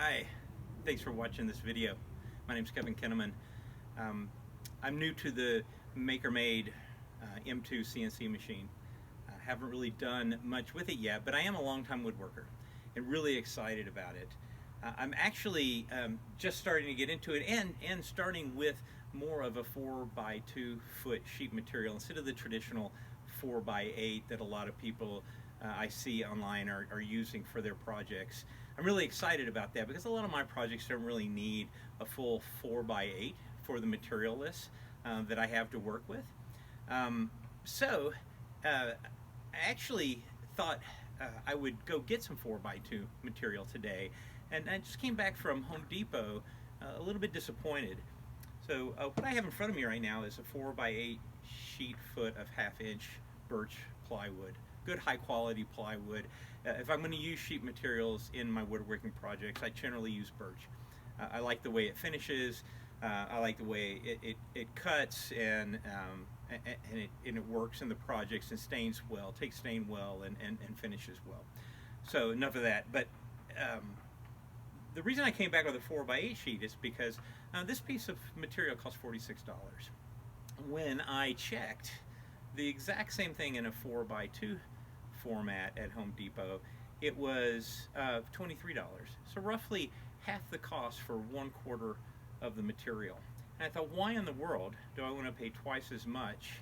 Hi, thanks for watching this video. My name is Kevin Kinnaman. I'm new to the Maker-Made M2 CNC machine. I haven't really done much with it yet, but I am a longtime woodworker and really excited about it. I'm actually just starting to get into it and starting with more of a 4x2 foot sheet material instead of the traditional 4x8 that a lot of people I see online are using for their projects. I'm really excited about that because a lot of my projects don't really need a full 4x8 for the material list that I have to work with. I actually thought I would go get some 4x2 material today, and I just came back from Home Depot a little bit disappointed. So what I have in front of me right now is a 4x8 sheet foot of 1/2 inch birch plywood. Good high quality plywood. If I'm going to use sheet materials in my woodworking projects, I generally use birch. I like the way it finishes. I like the way it cuts and it works in the projects and stains well, takes stain well, and finishes well. So enough of that. But the reason I came back with a 4x8 sheet is because this piece of material costs $46. When I checked the exact same thing in a 4x2 format at Home Depot, it was $23. So roughly half the cost for 1/4 of the material. And I thought, why in the world do I want to pay twice as much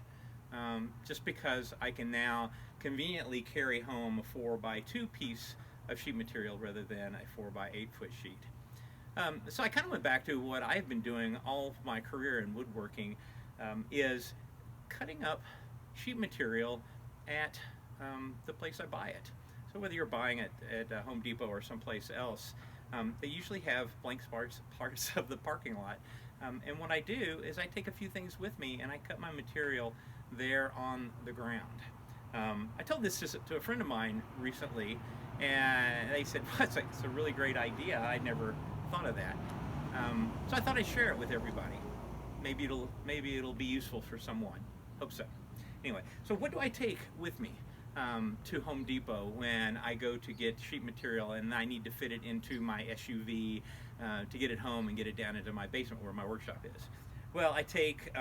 just because I can now conveniently carry home a 4x2 piece of sheet material rather than a 4x8 foot sheet. So I kind of went back to what I've been doing all of my career in woodworking, is cutting up sheet material at the place I buy it. So whether you're buying it at Home Depot or someplace else, they usually have blank parts of the parking lot. And what I do is I take a few things with me and I cut my material there on the ground. I told this to a friend of mine recently, and they said, well, it's a really great idea. I'd never thought of that. So I thought I'd share it with everybody. Maybe it'll be useful for someone. Hope so. Anyway, so what do I take with me to Home Depot when I go to get sheet material and I need to fit it into my SUV to get it home and get it down into my basement where my workshop is? Well, I take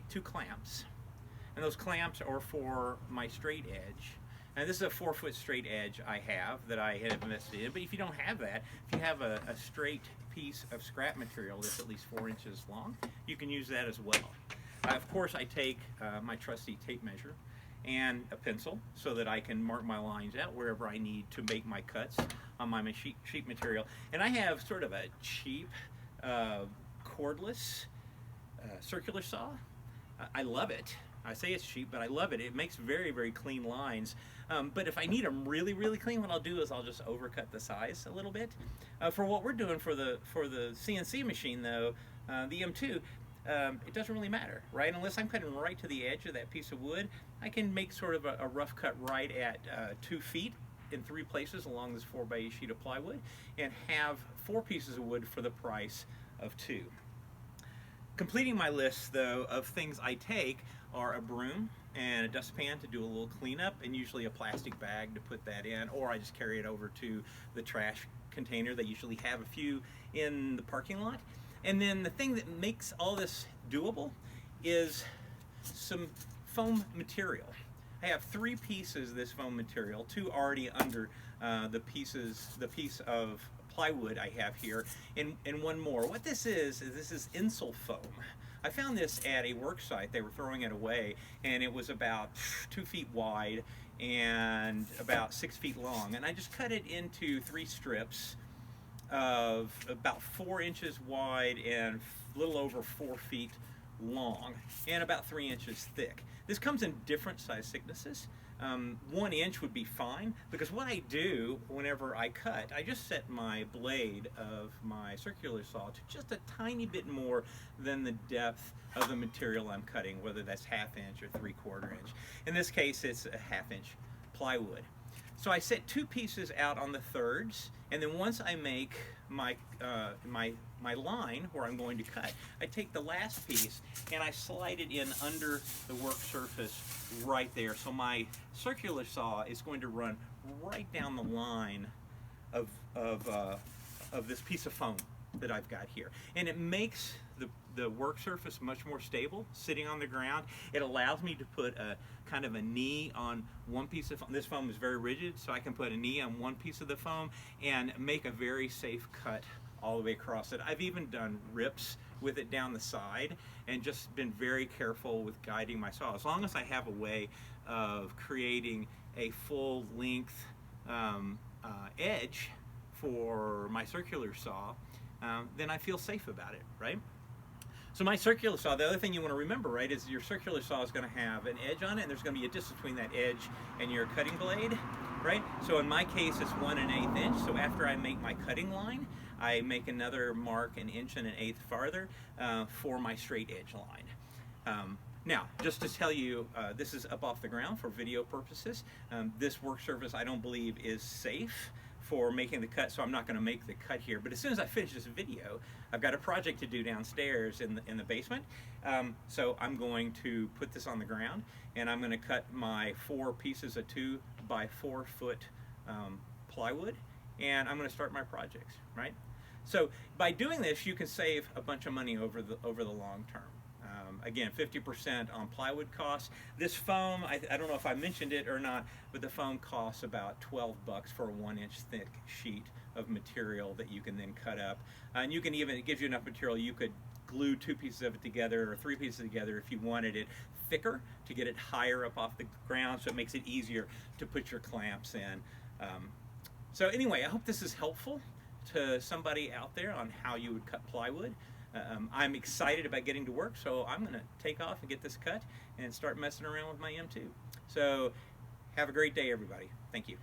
2 clamps, and those clamps are for my straight edge. And this is a 4-foot straight edge I have that I have invested in. But if you don't have that, if you have a straight piece of scrap material that's at least 4 inches long, you can use that as well. Of course, I take my trusty tape measure and a pencil so that I can mark my lines out wherever I need to make my cuts on my sheet material. And I have sort of a cheap cordless circular saw. I love it. I say it's cheap, but I love it. It makes very, very clean lines. But if I need them really, really clean, what I'll do is I'll just overcut the size a little bit. For what we're doing for the CNC machine, though, the M2, it doesn't really matter, right? Unless I'm cutting right to the edge of that piece of wood, I can make sort of a rough cut right at 2 feet in 3 places along this 4x8 sheet of plywood and have 4 pieces of wood for the price of 2. Completing my list, though, of things I take are a broom and a dustpan to do a little cleanup, and usually a plastic bag to put that in, or I just carry it over to the trash container. They usually have a few in the parking lot. And then the thing that makes all this doable is some foam material. I have 3 pieces of this foam material, 2 already under the piece of plywood I have here, and 1 more. What this is insul foam. I found this at a work site. They were throwing it away, and it was about 2 feet wide and about 6 feet long. And I just cut it into 3 strips of about 4 inches wide and a little over 4 feet long and about 3 inches thick. This comes in different size thicknesses. 1 inch would be fine, because what I do whenever I cut, I just set my blade of my circular saw to just a tiny bit more than the depth of the material I'm cutting, whether that's 1/2 inch or 3/4 inch. In this case, it's a 1/2 inch plywood. So I set 2 pieces out on the thirds, and then once I make my line where I'm going to cut, I take the last piece and I slide it in under the work surface right there. So my circular saw is going to run right down the line of of this piece of foam that I've got here. And it makes the work surface much more stable sitting on the ground. It allows me to put a kind of a knee on one piece of foam. This foam is very rigid, so I can put a knee on one piece of the foam and make a very safe cut all the way across it. I've even done rips with it down the side and just been very careful with guiding my saw. As long as I have a way of creating a full length edge for my circular saw, then I feel safe about it, right? So my circular saw, the other thing you want to remember, right, is your circular saw is going to have an edge on it, and there's going to be a distance between that edge and your cutting blade, right? So in my case, it's 1 1/8 inch. So after I make my cutting line, I make another mark 1 1/8 inch farther for my straight edge line. Now, just to tell you, this is up off the ground for video purposes. This work surface, I don't believe, is safe for making the cut, so I'm not going to make the cut here. But as soon as I finish this video, I've got a project to do downstairs in the basement. So I'm going to put this on the ground, and I'm going to cut my 4 pieces of 2 by 4 foot plywood, and I'm going to start my projects, right? So by doing this, you can save a bunch of money over the long term. Again, 50% on plywood costs. This foam, I don't know if I mentioned it or not, but the foam costs about 12 bucks for a 1 inch thick sheet of material that you can then cut up. And you can even, it gives you enough material, you could glue 2 pieces of it together or 3 pieces together if you wanted it thicker to get it higher up off the ground, so it makes it easier to put your clamps in. So anyway, I hope this is helpful to somebody out there on how you would cut plywood. I'm excited about getting to work, so I'm going to take off and get this cut and start messing around with my M2. So have a great day, everybody. Thank you.